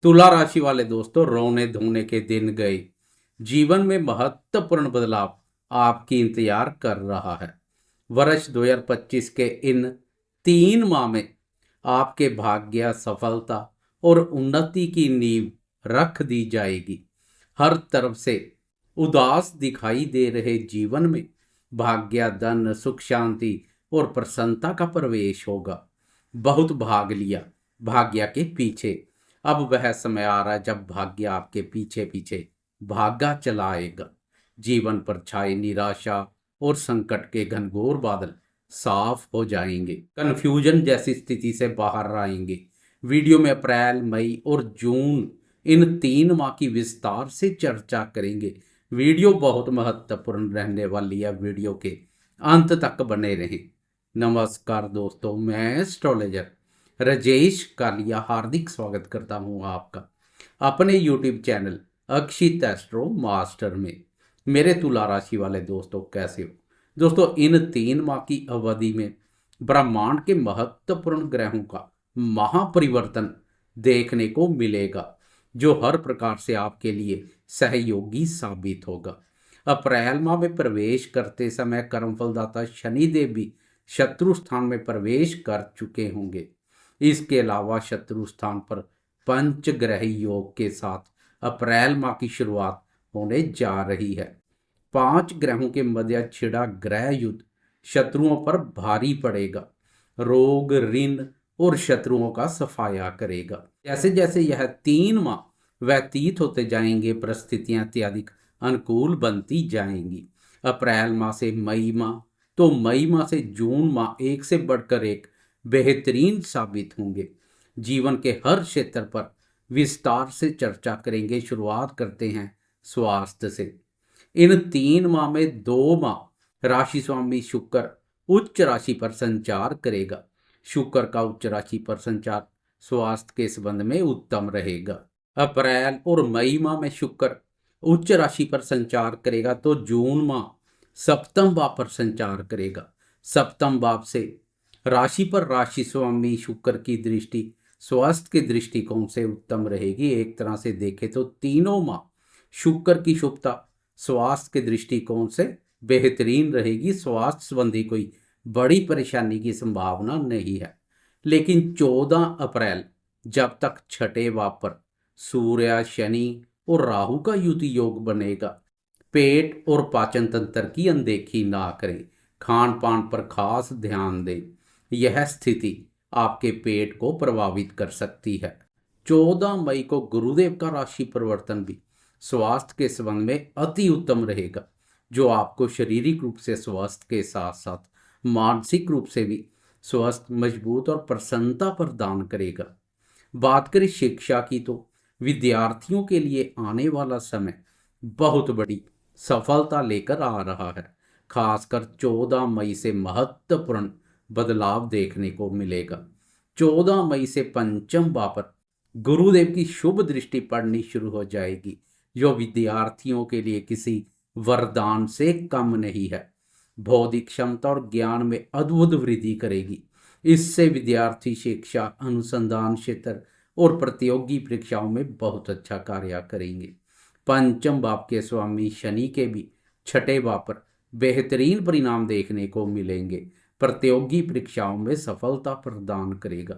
तुला राशि वाले दोस्तों, रोने धोने के दिन गए। जीवन में महत्वपूर्ण बदलाव आपकी इंतजार कर रहा है। वर्ष 2025 के इन 3 माह में आपके भाग्य, सफलता और उन्नति की नींव रख दी जाएगी। हर तरफ से उदास दिखाई दे रहे जीवन में भाग्य, धन, सुख, शांति और प्रसन्नता का प्रवेश होगा। बहुत भाग लिया भाग्य के पीछे, अब वह समय आ रहा है जब भाग्य आपके पीछे पीछे भागा चला आएगा। जीवन पर छाए निराशा और संकट के घनघोर बादल साफ हो जाएंगे। कन्फ्यूजन जैसी स्थिति से बाहर आएंगे। वीडियो में अप्रैल, मई और जून इन 3 माह की विस्तार से चर्चा करेंगे। वीडियो बहुत महत्वपूर्ण रहने वाली है, वीडियो के अंत तक बने रहें। नमस्कार दोस्तों, मैं एस्ट्रोलॉजर राजेश कालिया हार्दिक स्वागत करता हूं आपका अपने YouTube चैनल अक्षित एस्ट्रो मास्टर में। मेरे तुला राशि वाले दोस्तों, कैसे हो दोस्तों? इन 3 माह की अवधि में ब्रह्मांड के महत्वपूर्ण ग्रहों का महापरिवर्तन देखने को मिलेगा, जो हर प्रकार से आपके लिए सहयोगी साबित होगा। अप्रैल माह में प्रवेश करते समय कर्मफलदाता शनिदेव भी शत्रु स्थान में प्रवेश कर चुके होंगे। इसके अलावा शत्रु स्थान पर पंचग्रह योग के साथ अप्रैल माह की शुरुआत होने जा रही है। 5 ग्रहों के मध्य छिड़ा ग्रह युद्ध शत्रुओं पर भारी पड़ेगा, रोग, ऋण और शत्रुओं का सफाया करेगा। जैसे जैसे यह 3 माह व्यतीत होते जाएंगे, परिस्थितियां अत्यधिक अनुकूल बनती जाएंगी। अप्रैल माह से मई माह, तो मई माह से जून माह एक से बढ़कर एक बेहतरीन साबित होंगे। जीवन के हर क्षेत्र पर विस्तार से चर्चा करेंगे। शुरुआत करते हैं स्वास्थ्य से। इन 3 माह में 2 माह राशि स्वामी शुक्र उच्च राशि पर संचार करेगा। शुक्र का उच्च राशि पर संचार स्वास्थ्य के संबंध में उत्तम रहेगा। अप्रैल और मई माह में शुक्र उच्च राशि पर संचार करेगा, तो जून माह सप्तम भाव पर संचार करेगा। सप्तम भाव से राशि पर राशि स्वामी शुक्र की दृष्टि स्वास्थ्य के दृष्टिकोण से उत्तम रहेगी। एक तरह से देखें तो तीनों माह शुक्र की शुभता स्वास्थ्य के दृष्टिकोण से बेहतरीन रहेगी। स्वास्थ्य संबंधी कोई बड़ी परेशानी की संभावना नहीं है। लेकिन 14 अप्रैल जब तक छठे भाव पर सूर्य, शनि और राहु का युति योग बनेगा, पेट और पाचन तंत्र की अनदेखी ना करें। खान पान पर खास ध्यान दें। यह स्थिति आपके पेट को प्रभावित कर सकती है। 14 मई को गुरुदेव का राशि परिवर्तन भी स्वास्थ्य के संबंध में अति उत्तम रहेगा, जो आपको शारीरिक रूप से स्वस्थ के साथ साथ मानसिक रूप से भी स्वस्थ, मजबूत और प्रसन्नता प्रदान करेगा। बात करें शिक्षा की, तो विद्यार्थियों के लिए आने वाला समय बहुत बड़ी सफलता लेकर आ रहा है। खासकर 14 मई से महत्वपूर्ण बदलाव देखने को मिलेगा। 14 मई से पंचम भाव पर गुरुदेव की शुभ दृष्टि पड़नी शुरू हो जाएगी, जो विद्यार्थियों के लिए किसी वरदान से कम नहीं है। बौद्धिक क्षमता और ज्ञान में अद्भुत वृद्धि करेगी। इससे विद्यार्थी शिक्षा, अनुसंधान क्षेत्र और प्रतियोगी परीक्षाओं में बहुत अच्छा कार्य करेंगे। पंचम भाव के स्वामी शनि के भी छठे भाव पर बेहतरीन परिणाम देखने को मिलेंगे। प्रतियोगी परीक्षाओं में सफलता प्रदान करेगा।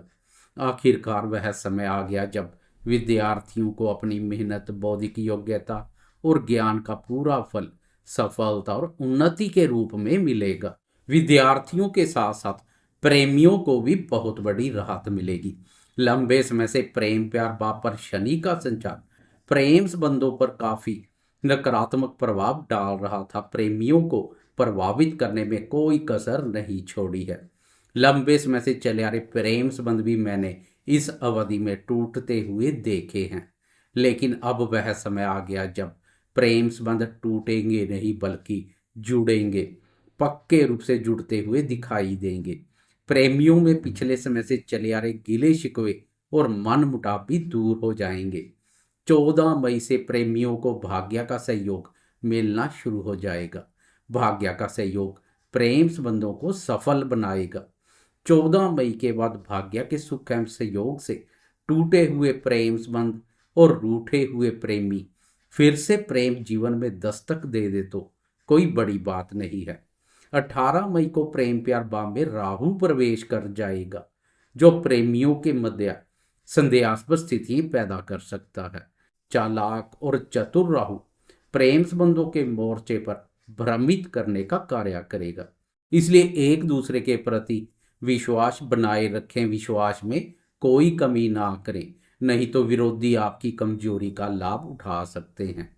आखिरकार वह समय आ गया जब विद्यार्थियों को अपनी मेहनत, बौद्धिक योग्यता और ज्ञान का पूरा फल सफलता और उन्नति के रूप में मिलेगा। विद्यार्थियों के साथ साथ प्रेमियों को भी बहुत बड़ी राहत मिलेगी। लंबे समय से प्रेम प्यार भाव पर शनि का संचार प्रेम संबंधों पर काफी नकारात्मक प्रभाव डाल रहा था। प्रेमियों को प्रभावित करने में कोई कसर नहीं छोड़ी है। लंबे समय से चले आ रहे प्रेम संबंध भी मैंने इस अवधि में टूटते हुए देखे हैं। लेकिन अब वह समय आ गया जब प्रेम संबंध टूटेंगे नहीं, बल्कि जुड़ेंगे, पक्के रूप से जुड़ते हुए दिखाई देंगे। प्रेमियों में पिछले समय से चले आ रहे गिले शिकवे और मन मुटाव भी दूर हो जाएंगे। 14 मई से प्रेमियों को भाग्य का सहयोग मिलना शुरू हो जाएगा। भाग्य का सहयोग प्रेम संबंधों को सफल बनाएगा। 14 मई के बाद भाग्य के सुख एवं सहयोग से टूटे हुए प्रेम संबंध और रूठे हुए प्रेमी फिर से प्रेम जीवन में दस्तक दे दे तो कोई बड़ी बात नहीं है। 18 मई को प्रेम प्यार बाम में राहु प्रवेश कर जाएगा, जो प्रेमियों के मध्य संदेहास्पद स्थिति पैदा कर सकता है। चालाक और चतुर राहु प्रेम संबंधों के मोर्चे पर भ्रमित करने का कार्य करेगा, इसलिए एक दूसरे के प्रति विश्वास बनाए रखें, विश्वास में कोई कमी ना करें, नहीं तो विरोधी आपकी कमजोरी का लाभ उठा सकते हैं।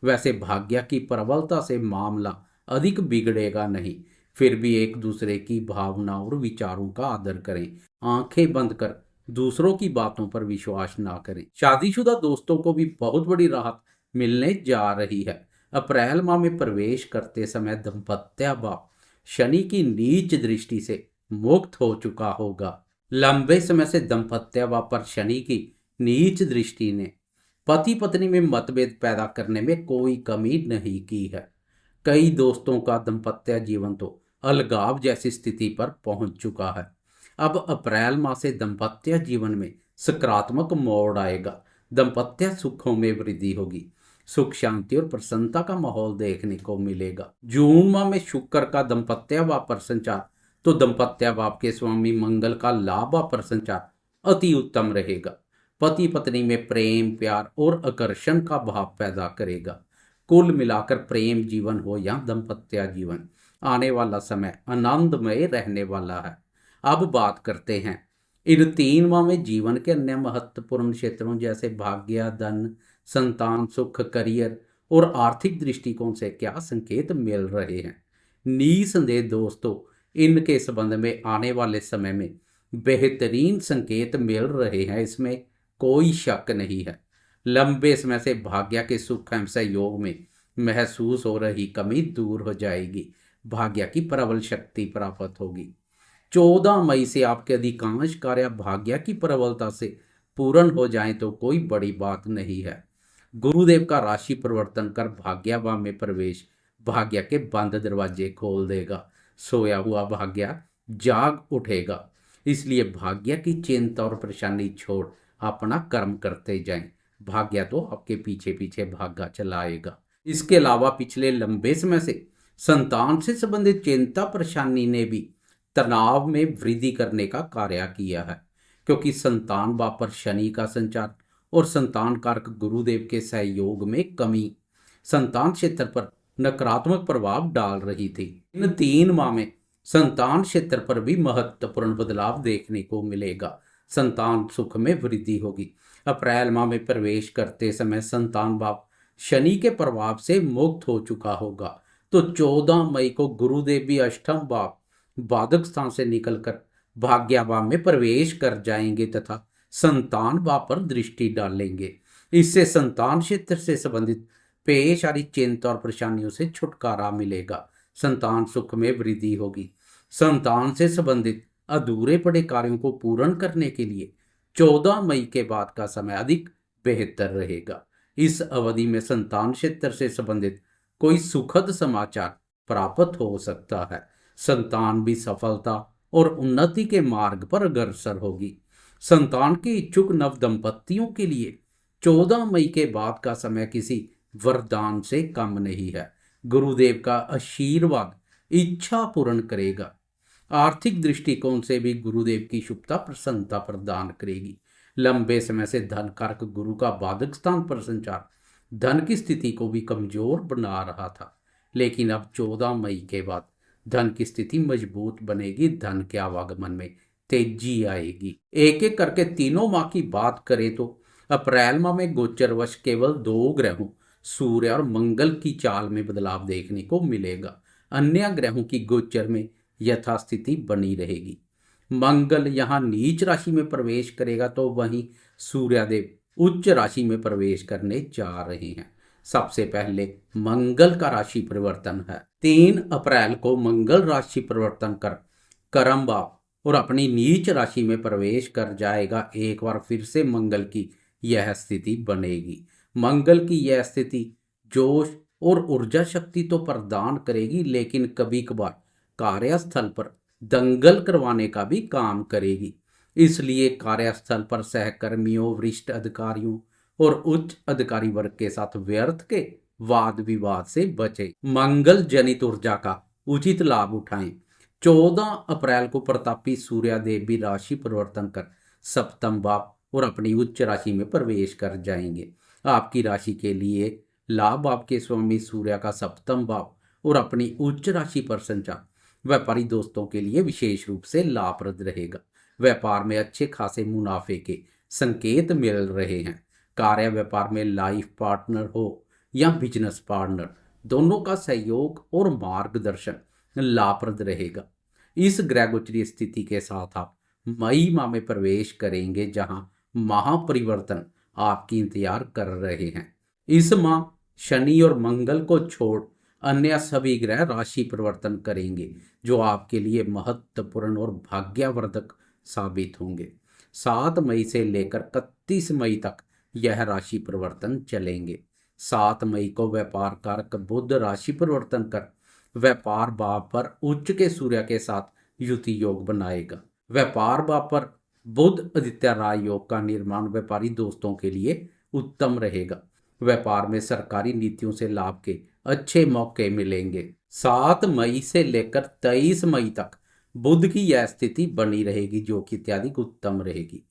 वैसे भाग्य की प्रबलता से मामला अधिक बिगड़ेगा नहीं, फिर भी एक दूसरे की भावना और विचारों का आदर करें, आंखें बंद कर दूसरों की बातों पर विश्वास ना करें। शादीशुदा दोस्तों को भी बहुत बड़ी राहत मिलने जा रही है। अप्रैल माह में प्रवेश करते समय दाम्पत्य भाव शनि की नीच दृष्टि से मुक्त हो चुका होगा। लंबे समय से दाम्पत्य भाव पर शनि की नीच दृष्टि ने पति पत्नी में मतभेद पैदा करने में कोई कमी नहीं की है। कई दोस्तों का दाम्पत्य जीवन तो अलगाव जैसी स्थिति पर पहुंच चुका है। अब अप्रैल माह से दाम्पत्य जीवन में सकारात्मक मोड़ आएगा, दाम्पत्य सुखों में वृद्धि होगी, सुख शांति और प्रसन्नता का माहौल देखने को मिलेगा। जून माह में शुक्र का दाम्पत्य भाव पर संचार तो दाम्पत्य भाव के स्वामी मंगल का लाभ पर संचार अति उत्तम रहेगा। पति पत्नी में प्रेम प्यार और आकर्षण का भाव पैदा करेगा। कुल मिलाकर प्रेम जीवन हो या दाम्पत्य जीवन, आने वाला समय आनंदमय रहने वाला है। अब बात करते हैं इन 3 माह में जीवन के अन्य महत्वपूर्ण क्षेत्रों जैसे भाग्य, धन, संतान, सुख, करियर और आर्थिक दृष्टिकोण से क्या संकेत मिल रहे हैं। निसंदेह दोस्तों, इनके संबंध में आने वाले समय में बेहतरीन संकेत मिल रहे हैं, इसमें कोई शक नहीं है। लंबे समय से भाग्य के सुख एवं सहयोग में महसूस हो रही कमी दूर हो जाएगी, भाग्य की प्रबल शक्ति प्राप्त होगी। 14 मई से आपके अधिकांश कार्य भाग्य की प्रबलता से पूर्ण हो जाएं तो कोई बड़ी बात नहीं है। गुरुदेव का राशि परिवर्तन कर भाग्य भाव में प्रवेश भाग्य के बंद दरवाजे खोल देगा, सोया हुआ भाग्य जाग उठेगा। इसलिए भाग्य की चिंता और परेशानी छोड़ अपना कर्म करते जाएं, भाग्य तो आपके पीछे पीछे भागा चलाएगा। इसके अलावा पिछले लंबे समय से संतान से संबंधित चिंता परेशानी ने भी तनाव में वृद्धि करने का कार्य किया है, क्योंकि संतान भाव पर शनि का संचार और संतान कारक गुरुदेव के सहयोग में कमी संतान क्षेत्र पर नकारात्मक प्रभाव डाल रही थी। इन 3 माह में संतान क्षेत्र पर भी महत्वपूर्ण बदलाव देखने को मिलेगा, संतान सुख में वृद्धि होगी। अप्रैल माह में प्रवेश करते समय संतान भाव शनि के प्रभाव से मुक्त हो चुका होगा, तो 14 मई को गुरुदेव भी अष्टम भाव बाधक स्थान से निकलकर भाग्य भाव में प्रवेश कर जाएंगे तथा संतान भाव पर दृष्टि डालेंगे। इससे संतान क्षेत्र से संबंधित पेश आ रही चिंता और परेशानियों से छुटकारा मिलेगा, संतान सुख में वृद्धि होगी। संतान से संबंधित अधूरे पड़े कार्यों को पूर्ण करने के लिए 14 मई के बाद का समय अधिक बेहतर रहेगा। इस अवधि में संतान क्षेत्र से संबंधित कोई सुखद समाचार प्राप्त हो सकता है, संतान भी सफलता और उन्नति के मार्ग पर अग्रसर होगी। संतान के इच्छुक नव दंपतियों के लिए 14 मई के बाद का समय किसी वरदान से कम नहीं है। गुरुदेव का आशीर्वाद इच्छा पूर्ण करेगा। आर्थिक दृष्टिकोण से भी गुरुदेव की शुभता प्रसन्नता प्रदान करेगी। लंबे समय से धन कारक गुरु का बाधक स्थान पर संचार धन की स्थिति को भी कमजोर बना रहा था, लेकिन अब 14 मई के बाद धन की स्थिति मजबूत बनेगी, धन के आवागमन में तेजी आएगी। एक एक करके तीनों माह की बात करें तो अप्रैल माह में गोचरवश केवल 2 ग्रहों सूर्य और मंगल की चाल में बदलाव देखने को मिलेगा, अन्य ग्रहों की गोचर में यथास्थिति बनी रहेगी। मंगल यहाँ नीच राशि में प्रवेश करेगा तो वहीं सूर्यदेव उच्च राशि में प्रवेश करने जा रहे हैं। सबसे पहले मंगल का राशि परिवर्तन है। 3 अप्रैल को मंगल राशि परिवर्तन कर कर्म भाव और अपनी नीच राशि में प्रवेश कर जाएगा। एक बार फिर से मंगल की यह स्थिति बनेगी। मंगल की यह स्थिति जोश और ऊर्जा शक्ति तो प्रदान करेगी, लेकिन कभी कभार कार्यस्थल पर दंगल करवाने का भी काम करेगी। इसलिए कार्यस्थल पर सहकर्मियों, वरिष्ठ अधिकारियों और उच्च अधिकारी वर्ग के साथ व्यर्थ के वाद विवाद से बचे। मंगल जनित ऊर्जा का उचित लाभ उठाएं। 14 अप्रैल को प्रतापी सूर्यदेव भी राशि परिवर्तन कर सप्तम भाव और अपनी उच्च राशि में प्रवेश कर जाएंगे। आपकी राशि के लिए लाभ आपके स्वामी सूर्य का सप्तम भाव और अपनी उच्च राशि पर संचार व्यापारी दोस्तों के लिए विशेष रूप से लाभप्रद रहेगा। व्यापार में अच्छे खासे मुनाफे के संकेत मिल रहे हैं। कार्य व्यापार में लाइफ पार्टनर हो या बिजनेस पार्टनर, दोनों का सहयोग और मार्गदर्शन लाभप्रद रहेगा। इस ग्रह गोचरीय स्थिति के साथ आप मई माह में प्रवेश करेंगे, जहां महापरिवर्तन आपकी इंतजार कर रहे हैं। इस माह शनि और मंगल को छोड़ अन्य सभी ग्रह राशि परिवर्तन करेंगे, जो आपके लिए महत्वपूर्ण और भाग्यवर्धक साबित होंगे। 7 मई से लेकर 31 मई तक यह राशि परिवर्तन चलेंगे। 7 मई को व्यापार कारक बुध राशि परिवर्तन कर व्यापार भाव पर उच्च के सूर्य के साथ युति योग बनाएगा। व्यापार भाव पर बुध आदित्य राय योग का निर्माण व्यापारी दोस्तों के लिए उत्तम रहेगा। व्यापार में सरकारी नीतियों से लाभ के अच्छे मौके मिलेंगे। 7 मई से लेकर 23 मई तक बुध की यह स्थिति बनी रहेगी, जो कि अत्यधिक उत्तम रहेगी।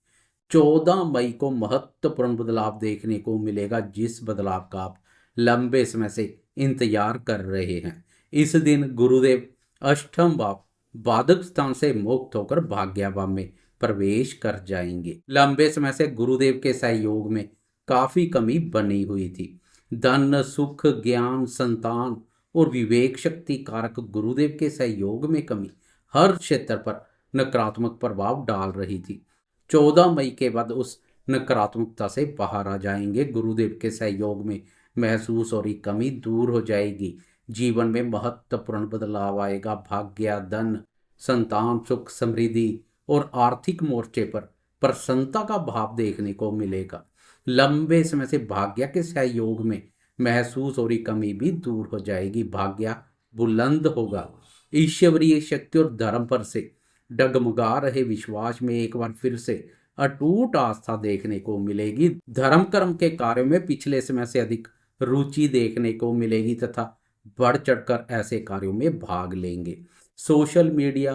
14 मई को महत्वपूर्ण बदलाव देखने को मिलेगा, जिस बदलाव का आप लंबे समय से इंतजार कर रहे हैं। इस दिन गुरुदेव अष्टम भाव बाधक स्थान से मुक्त होकर भाग्य भाव में प्रवेश कर जाएंगे। लंबे समय से गुरुदेव के सहयोग में काफी कमी बनी हुई थी। धन, सुख, ज्ञान, संतान और विवेक शक्ति कारक गुरुदेव के सहयोग में कमी हर क्षेत्र पर नकारात्मक प्रभाव डाल रही थी। 14 मई के बाद उस नकारात्मकता से बाहर आ जाएंगे। गुरुदेव के सहयोग में महसूस हो रही कमी दूर हो जाएगी। जीवन में महत्वपूर्ण बदलाव आएगा। भाग्य, धन, संतान, सुख, समृद्धि और आर्थिक मोर्चे पर प्रसन्नता का भाव देखने को मिलेगा। लंबे समय से भाग्य के सहयोग में महसूस हो रही कमी भी दूर हो जाएगी। भाग्य बुलंद होगा। ईश्वरीय शक्ति और धर्म पर से डगमगा रहे विश्वास में एक बार फिर से अटूट आस्था देखने को मिलेगी। धर्म कर्म के कार्यों में पिछले समय से अधिक रुचि देखने को मिलेगी तथा बढ़ चढ़कर ऐसे कार्यों में भाग लेंगे। सोशल मीडिया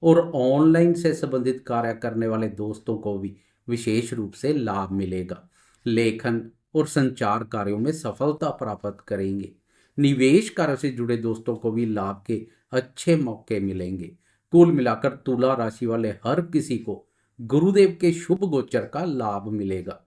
और ऑनलाइन से संबंधित कार्य करने वाले दोस्तों को भी विशेष रूप से लाभ मिलेगा। लेखन और संचार कार्यों में सफलता प्राप्त करेंगे। निवेश कार्यों से जुड़े दोस्तों को भी लाभ के अच्छे मौके मिलेंगे। कुल मिलाकर तुला राशि वाले हर किसी को गुरुदेव के शुभ गोचर का लाभ मिलेगा।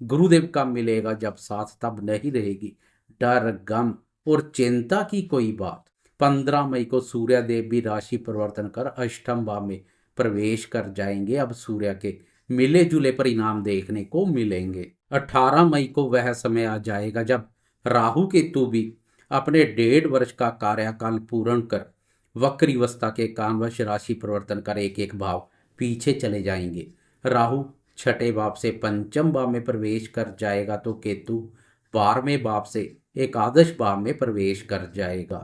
गुरुदेव का मिलेगा जब साथ तब नहीं रहेगी डर, गम और चिंता की कोई बात। 15 मई को सूर्यदेव भी राशि परिवर्तन कर अष्टम भाव में प्रवेश कर जाएंगे। अब सूर्य के मिले जुले परिणाम देखने को मिलेंगे। 18 मई को वह समय आ जाएगा जब राहु केतु भी अपने 1.5 वर्ष का कार्यकाल पूर्ण कर वक्री अवस्था के कारणवश राशि परिवर्तन कर एक भाव पीछे चले जाएंगे। राहु 6ठे भाव से पंचम भाव में प्रवेश कर जाएगा, तो केतु 12वें भाव से एकादश भाव में प्रवेश कर जाएगा।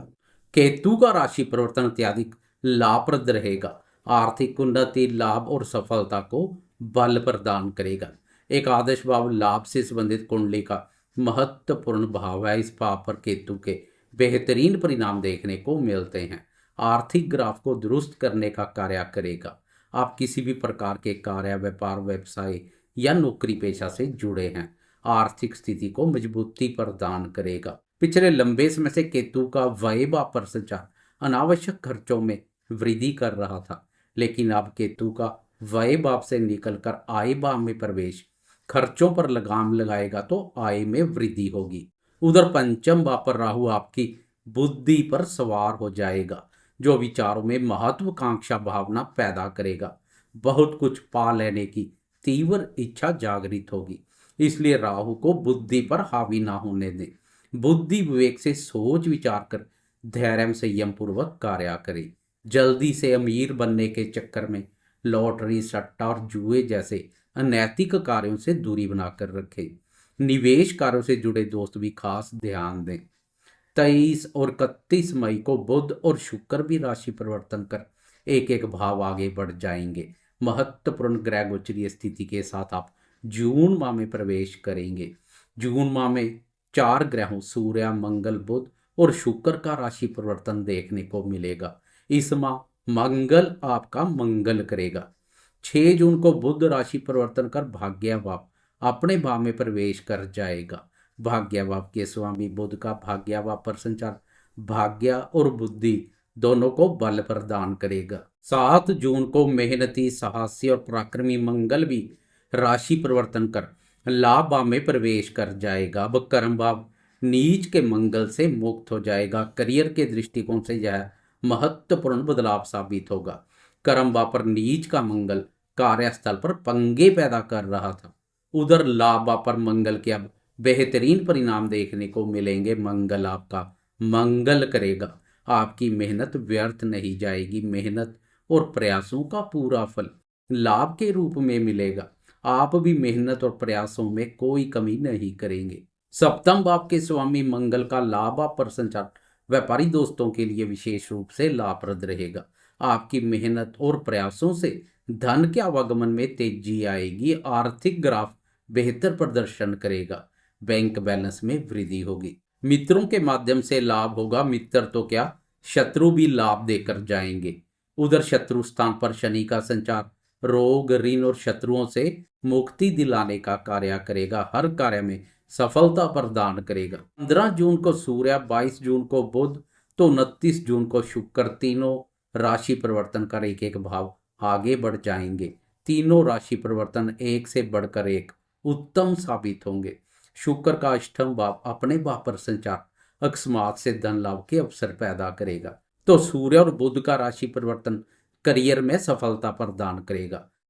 केतु का राशि परिवर्तन अत्यधिक लाभप्रद रहेगा। आर्थिक उन्नति, लाभ और सफलता को बल प्रदान करेगा। एकादश भाव लाभ से संबंधित कुंडली का महत्वपूर्ण भाव है। इस भाव पर केतु के बेहतरीन परिणाम देखने को मिलते हैं। आर्थिक ग्राफ को दुरुस्त करने का कार्य करेगा। आप किसी भी प्रकार के कार्य, व्यापार, व्यवसाय या नौकरी पेशा से जुड़े हैं, आर्थिक स्थिति को मजबूती प्रदान करेगा। पिछले लंबे समय से केतु का व्यय भाव पर संचार अनावश्यक खर्चों में वृद्धि कर रहा था, लेकिन अब केतु का व्यय भाव से निकलकर आय भाव में प्रवेश खर्चों पर लगाम लगाएगा, तो आय में वृद्धि होगी। उधर पंचम भाव पर राहु आपकी बुद्धि पर सवार हो जाएगा, जो विचारों में महत्वाकांक्षा भावना पैदा करेगा। बहुत कुछ पा लेने की तीव्र इच्छा जागृत होगी, इसलिए राहु को बुद्धि पर हावी ना होने दें। बुद्धि विवेक से सोच विचार कर धैर्य संयम पूर्वक कार्य करें। जल्दी से अमीर बनने के चक्कर में लॉटरी, सट्टा और जुए जैसे अनैतिक कार्यों से दूरी बनाकर रखें। निवेश कार्यों से जुड़े दोस्त भी खास ध्यान दें। 23 और 31 मई को बुध और शुक्र भी राशि परिवर्तन कर एक भाव आगे बढ़ जाएंगे। महत्वपूर्ण ग्रह गोचरीय स्थिति के साथ आप जून माह में प्रवेश करेंगे। जून माह में 4 ग्रहों सूर्य, मंगल, बुध और शुक्र का राशि परिवर्तन देखने को मिलेगा। इस माह मंगल आपका मंगल करेगा। 6 जून को बुध राशि परिवर्तन कर भाग्य भाव अपने भाव में प्रवेश कर जाएगा। भाग्य भाव के स्वामी बुध का भाग्य भाव पर संचार भाग्य और बुद्धि दोनों को बल प्रदान करेगा। 7 जून को मेहनती, साहसी और पराक्रमी मंगल भी राशि परिवर्तन कर लाभ भाव में प्रवेश कर जाएगा। अब कर्म भाव नीच के मंगल से मुक्त हो जाएगा। करियर के दृष्टिकोण से यह महत्वपूर्ण बदलाव साबित होगा। कर्म भाव पर नीच का मंगल कार्यस्थल पर पंगे पैदा कर रहा था, उधर लाभ भाव पर मंगल के अब बेहतरीन परिणाम देखने को मिलेंगे। मंगल आपका मंगल करेगा। आपकी मेहनत व्यर्थ नहीं जाएगी। मेहनत और प्रयासों का पूरा फल लाभ के रूप में मिलेगा। आप भी मेहनत और प्रयासों में कोई कमी नहीं करेंगे। सप्तम भाव के स्वामी मंगल का लाभ भाव पर संचार व्यापारी दोस्तों के लिए विशेष रूप से लाभप्रद रहेगा। आपकी मेहनत और प्रयासों से धन के आवागमन में तेजी आएगी। आर्थिक ग्राफ बेहतर प्रदर्शन करेगा। बैंक बैलेंस में वृद्धि होगी। मित्रों के माध्यम से लाभ होगा। मित्र तो क्या, शत्रु भी लाभ देकर जाएंगे। उधर शत्रु स्थान पर शनि का संचार रोग, ऋण और शत्रुओं से मुक्ति दिलाने का कार्य करेगा। हर कार्य में सफलता प्रदान करेगा। 15 जून को सूर्य, 22 जून को बुध तो 29 जून को शुक्र तीनों राशि परिवर्तन कर एक भाव आगे बढ़ जाएंगे। तीनों राशि परिवर्तन एक से बढ़कर एक उत्तम साबित होंगे। शुक्र का अष्टम भाव अपने भाव पर संचार अकस्मात से धन लाभ के अवसर पैदा करेगा। तो सूर्य और बुध का राशि परिवर्तन करियर में सफलता प्रदान करेगा।